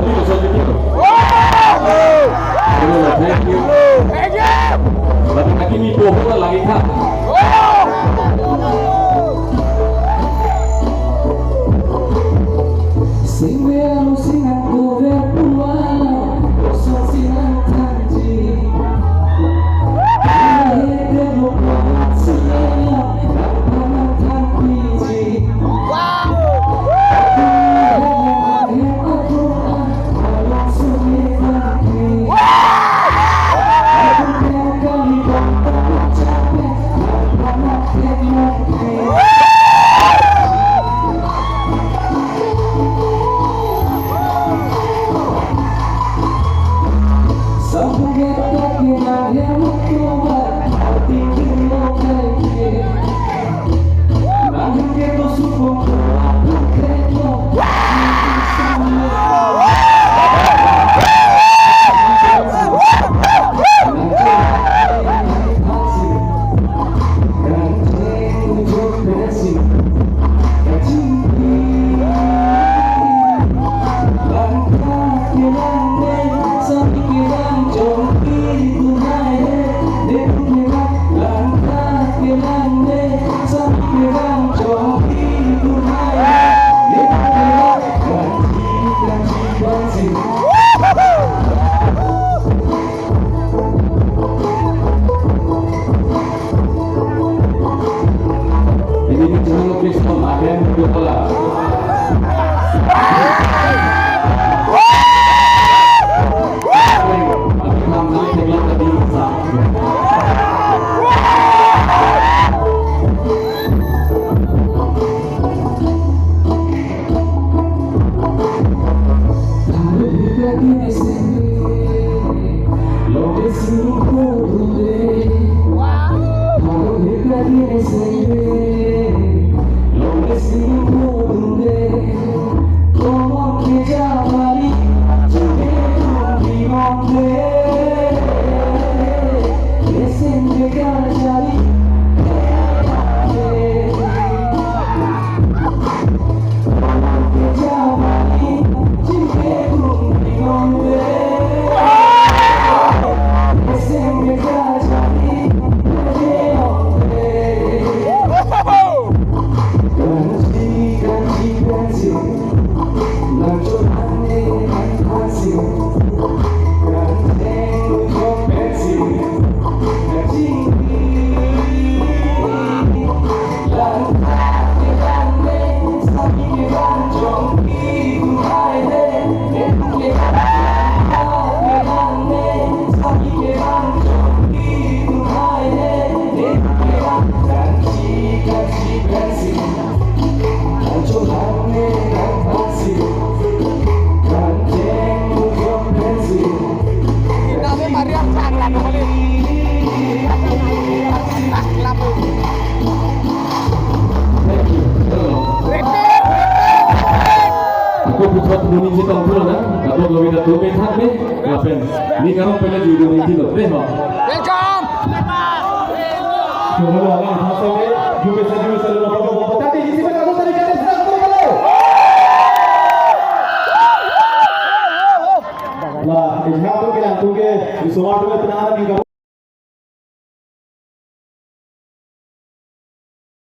dito sa video. Thank you. Berarti kaki ni bohong lagi kak. Muni kita pulang dah, kalau kami dah tuh pengen deh, ngapain? Ni kalau pengen jadi orang itu deh, mah. Welcome. Kalau orang hasil deh, juga selalu apa-apa. Tapi di sini kalau tadi kita sedang kalau. Lah, ini apa kita tunggu? Di semua tu kita nak ni.